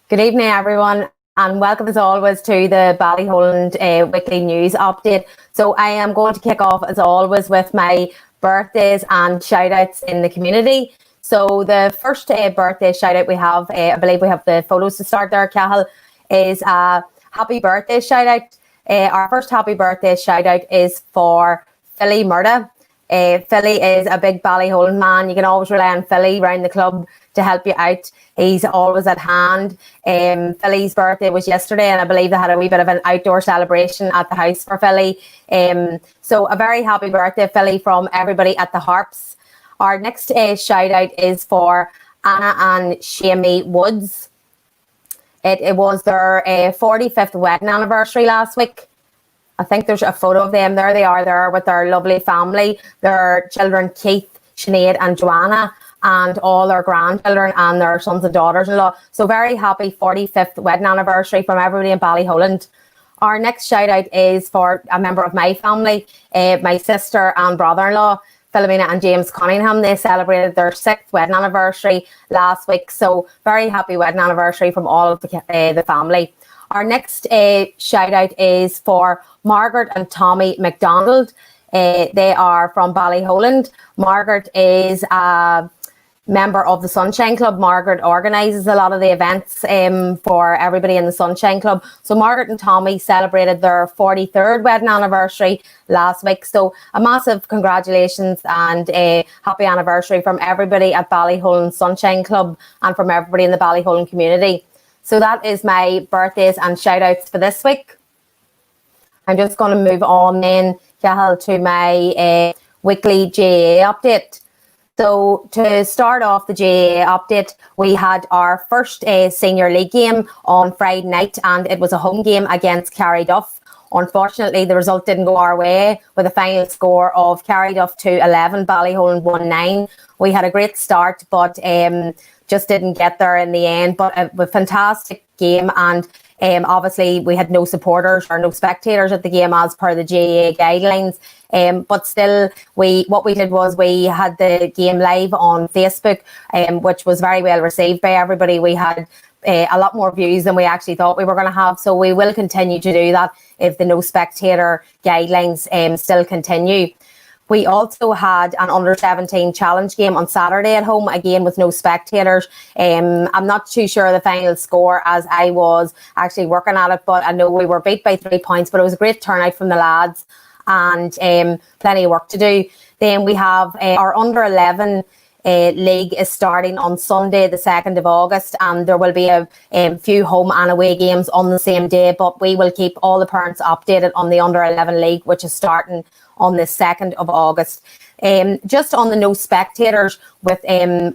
Good evening, everyone, and welcome as always to the Ballyholland weekly news update. So I am going to kick off as always with my birthdays and shout outs in the community. So the first birthday shout out we have, I believe we have the photos to start there, Cahill, is a happy birthday shout out. Our first happy birthday shout out is for Philly Murda. Philly is a big Ballyholland man. You can always rely on Philly around the club to help you out. He's always at hand. Philly's birthday was yesterday, and I believe they had a wee bit of an outdoor celebration at the house for Philly. So a very happy birthday, Philly, from everybody at the Harps. Our next shout out is for Anna and Shammy Woods. It was their 45th wedding anniversary last week. I think there's a photo of them there. They are there with their lovely family, their children Keith, Sinead and Joanna, and all their grandchildren and their sons and daughters-in-law. So very happy 45th wedding anniversary from everybody in Ballyholland. Our next shout out is for a member of my family, my sister and brother-in-law, Philomena and James Cunningham. They celebrated their 6th wedding anniversary last week. So very happy wedding anniversary from all of the family. Our next shout out is for Margaret and Tommy Mcdonald. They are from Ballyholland. Margaret is a member of the Sunshine Club. Margaret organises a lot of the events for everybody in the Sunshine Club. So Margaret and Tommy celebrated their 43rd wedding anniversary last week. So a massive congratulations and a happy anniversary from everybody at Ballyholland Sunshine Club and from everybody in the Ballyholland community. So that is my birthdays and shout outs for this week. I'm just going to move on then, Cahill, to my weekly GAA update. So to start off the GAA update, we had our first senior league game on Friday night, and it was a home game against Carryduff. Unfortunately, the result didn't go our way with a final score of Carryduff 2-11, Ballyholland 1-9. We had a great start, but just didn't get there in the end. But a fantastic game, and obviously we had no supporters or no spectators at the game as per the GAA guidelines. But still, what we did was we had the game live on Facebook, which was very well received by everybody. We had a lot more views than we actually thought we were going to have. So we will continue to do that if the no spectator guidelines still continue. We also had an under-17 challenge game on Saturday at home, again with no spectators. I'm not too sure of the final score as I was actually working at it, but I know we were beat by 3 points, but it was a great turnout from the lads and plenty of work to do. Then we have our under-11 league is starting on Sunday, the 2nd of August, and there will be a few home and away games on the same day, but we will keep all the parents updated on the under-11 league, which is starting on the 2nd of August. Just on the no spectators with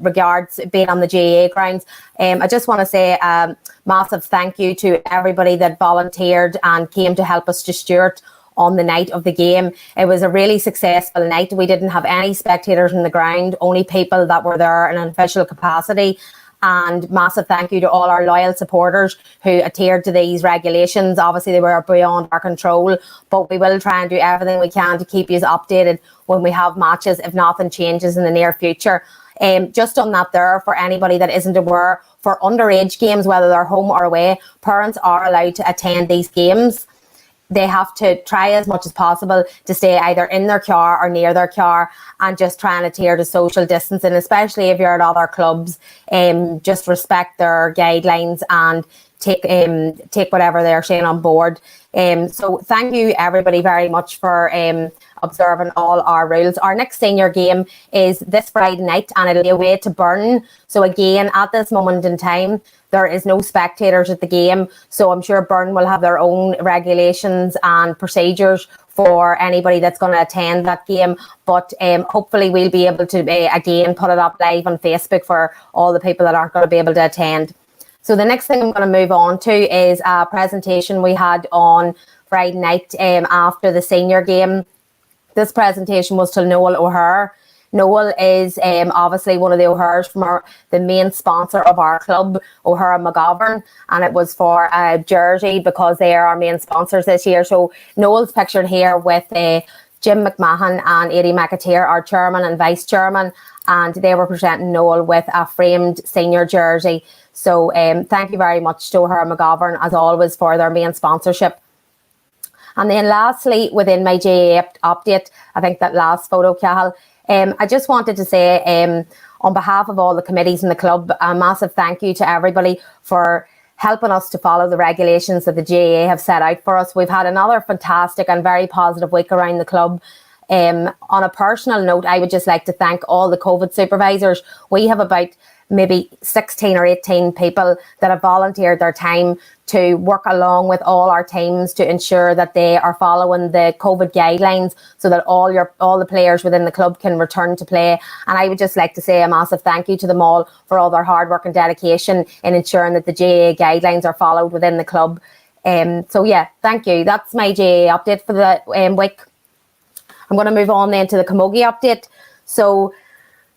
regards being on the GAA grounds, I just want to say a massive thank you to everybody that volunteered and came to help us to steward on the night of the game. It was a really successful night. We didn't have any spectators in the ground, only people that were there in an official capacity. And massive thank you to all our loyal supporters who adhered to these regulations. Obviously, they were beyond our control, but we will try and do everything we can to keep you updated when we have matches, if nothing changes in the near future. Just on that there, for anybody that isn't aware, for underage games, whether they're home or away, parents are allowed to attend these games. They have to try as much as possible to stay either in their car or near their car and just try and adhere to social distancing, especially if you're at other clubs. Just respect their guidelines and take whatever they're saying on board. So thank you everybody very much for observing all our rules. Our next senior game is this Friday night and it'll be away to Burn. So again, at this moment in time, there is no spectators at the game. So I'm sure Burn will have their own regulations and procedures for anybody that's going to attend that game. But hopefully we'll be able to, again, put it up live on Facebook for all the people that aren't going to be able to attend. So the next thing I'm going to move on to is a presentation we had on Friday night after the senior game. This presentation was to Noel O'Hare. Noel is obviously one of the O'Hares from the main sponsor of our club, O'Hare McGovern, and it was for a jersey because they are our main sponsors this year. So Noel's pictured here with Jim McMahon and Eddie McAteer are chairman and vice chairman, and they were presenting Noel with a framed senior jersey. So thank you very much to her McGovern, as always, for their main sponsorship. And then lastly, within my GAA update, I think that last photo, Cathal, I just wanted to say, on behalf of all the committees in the club, a massive thank you to everybody for helping us to follow the regulations that the GAA have set out for us. We've had another fantastic and very positive week around the club. On a personal note, I would just like to thank all the COVID supervisors. We have about maybe 16 or 18 people that have volunteered their time to work along with all our teams to ensure that they are following the COVID guidelines so that all the players within the club can return to play. And I would just like to say a massive thank you to them all for all their hard work and dedication in ensuring that the GAA guidelines are followed within the club. So yeah, thank you. That's my GAA update for the week. I'm going to move on then to the Camogie update. So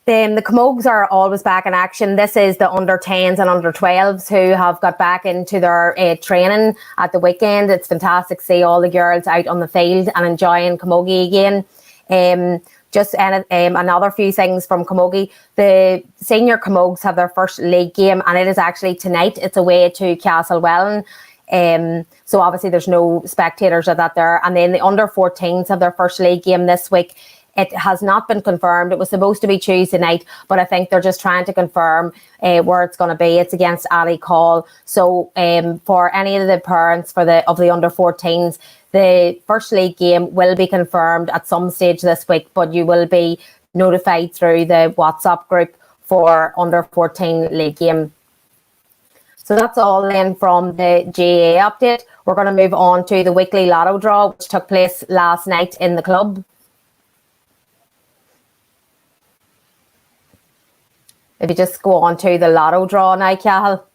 then the Camogues are always back in action. This is the under 10s and under 12s who have got back into their training at the weekend. It's fantastic to see all the girls out on the field and enjoying Camogie again. Another few things from Camogie. The senior Camogues have their first league game, and it is actually tonight. It's away to Castlewellan. So obviously there's no spectators at that there. And then the under 14s have their first league game this week. It has not been confirmed. It was supposed to be Tuesday night, but I think they're just trying to confirm where it's going to be. It's against Ali Call. So for any of the parents of the under 14s, the first league game will be confirmed at some stage this week, but you will be notified through the WhatsApp group for under 14 league game. So that's all then from the GAA update. We're going to move on to the weekly Lotto draw, which took place last night in the club. If you just go on to the Lotto draw now, Cathal.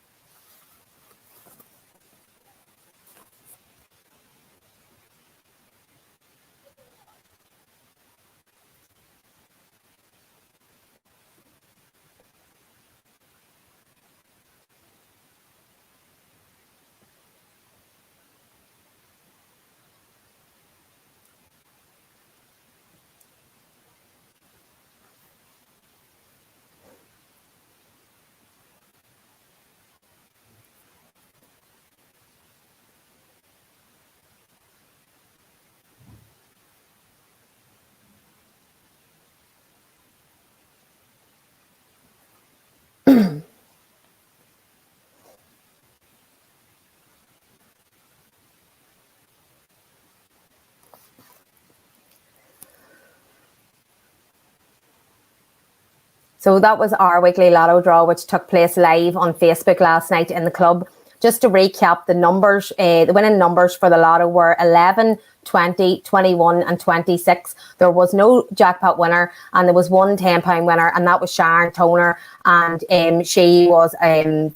So that was our weekly Lotto draw, which took place live on Facebook last night in the club. Just to recap the numbers, the winning numbers for the Lotto were 11, 20, 21 and 26. There was no jackpot winner, and there was one £10 winner, and that was Sharon Toner, and she was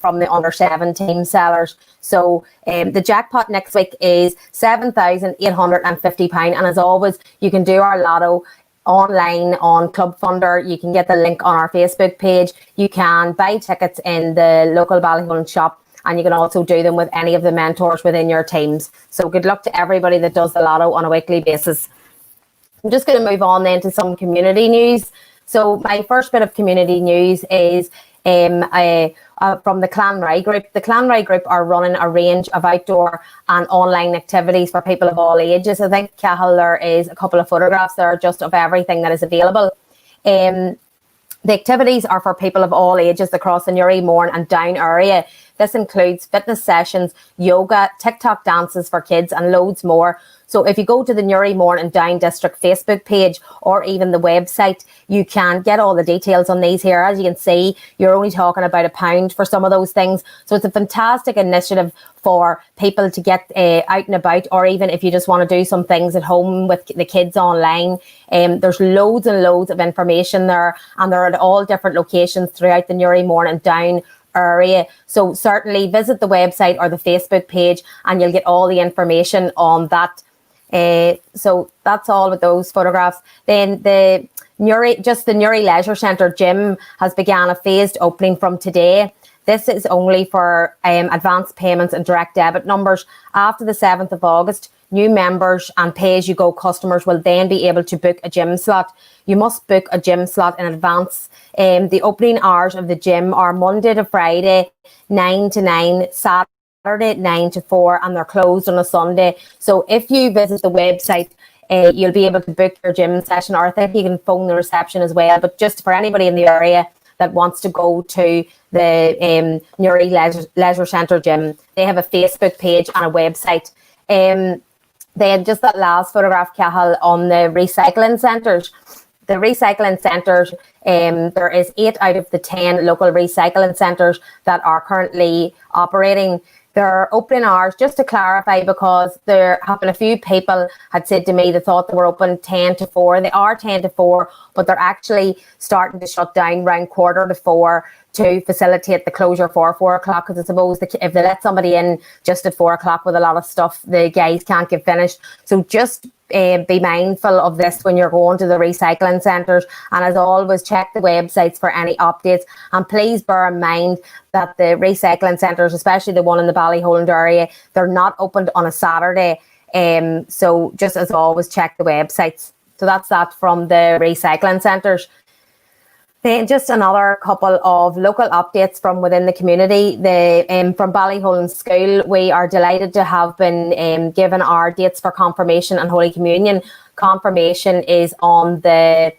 from the under 17 sellers. So the jackpot next week is £7,850, and as always, you can do our Lotto online on Club Funder. You can get the link on our Facebook page. You can buy tickets in the local Ballyholland shop, and you can also do them with any of the mentors within your teams. So good luck to everybody that does the Lotto on a weekly basis. I'm just going to move on then to some community news. So my first bit of community news is from the Clanry Group. The Clanry Group are running a range of outdoor and online activities for people of all ages. I think, Cathal, there is a couple of photographs there just of everything that is available. The activities are for people of all ages across the Newry, Mourne and Down area. This includes fitness sessions, yoga, TikTok dances for kids and loads more. So if you go to the Newry, Mourne and Down District Facebook page or even the website, you can get all the details on these here. As you can see, you're only talking about £1 for some of those things. So it's a fantastic initiative for people to get out and about, or even if you just want to do some things at home with the kids online. There's loads and loads of information there, and they're at all different locations throughout the Newry, Mourne and Down area. So certainly visit the website or the Facebook page and you'll get all the information on that. So that's all with those photographs. Then the Newry Leisure Centre gym has began a phased opening from today. This is only for advance payments and direct debit numbers. After the 7th of August, New members and pay-as-you-go customers will then be able to book a gym slot. You must book a gym slot in advance. The opening hours of the gym are Monday to Friday, 9 to 9, Saturday 9 to 4, and they're closed on a Sunday. So if you visit the website, you'll be able to book your gym session, or I think you can phone the reception as well. But just for anybody in the area that wants to go to the Newry Leisure Centre gym, they have a Facebook page and a website. They had just that last photograph, Cahill, on the recycling centres. The recycling centres, there is 8 out of the 10 local recycling centres that are currently operating. Their opening hours, just to clarify, because there have been a few people had said to me they thought they were open 10 to 4. They are 10 to 4, but they're actually starting to shut down around 3:45 to facilitate the closure for 4 o'clock. Because I suppose if they let somebody in just at 4 o'clock with a lot of stuff, the guys can't get finished. So just be mindful of this when you're going to the recycling centres, and as always, check the websites for any updates. And please bear in mind that the recycling centres, especially the one in the Ballyholland area, they're not opened on a Saturday. So just as always, check the websites. So that's that from the recycling centres. Then just another couple of local updates from within the community. From Ballyholland School, we are delighted to have been given our dates for confirmation and Holy Communion. Confirmation is on the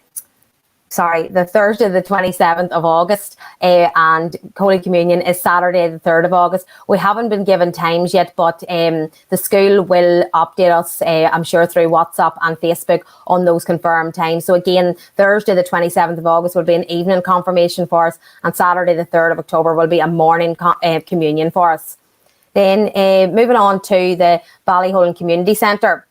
Thursday, the 27th of August, and Holy Communion is Saturday, the 3rd of August. We haven't been given times yet, but the school will update us, I'm sure, through WhatsApp and Facebook on those confirmed times. So again, Thursday, the 27th of August will be an evening confirmation for us, and Saturday, the 3rd of October will be a morning communion for us. Then moving on to the Ballyholland Community Centre.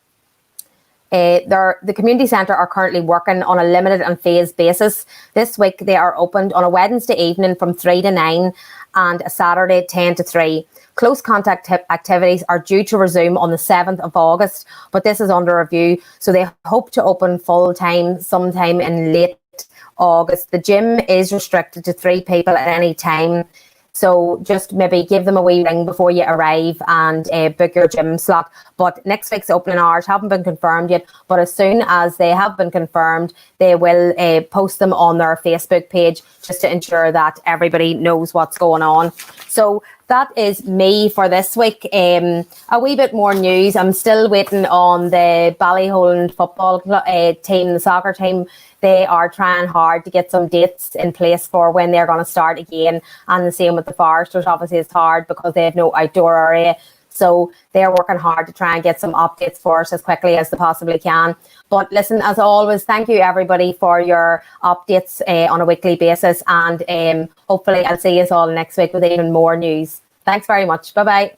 The community centre are currently working on a limited and phased basis. This week they are opened on a Wednesday evening from 3 to 9 and a Saturday 10 to 3. Close contact activities are due to resume on the 7th of August, but this is under review, so they hope to open full time sometime in late August. The gym is restricted to 3 people at any time. So just maybe give them a wee ring before you arrive and book your gym slot. But next week's opening hours haven't been confirmed yet. But as soon as they have been confirmed, they will post them on their Facebook page just to ensure that everybody knows what's going on. So that is me for this week. A wee bit more news. I'm still waiting on the Ballyholland football team, the soccer team. They are trying hard to get some dates in place for when they're going to start again. And the same with the Foresters. Obviously, it's hard because they have no outdoor area. So they're working hard to try and get some updates for us as quickly as they possibly can. But listen, as always, thank you everybody for your updates on a weekly basis. And hopefully I'll see you all next week with even more news. Thanks very much. Bye-bye.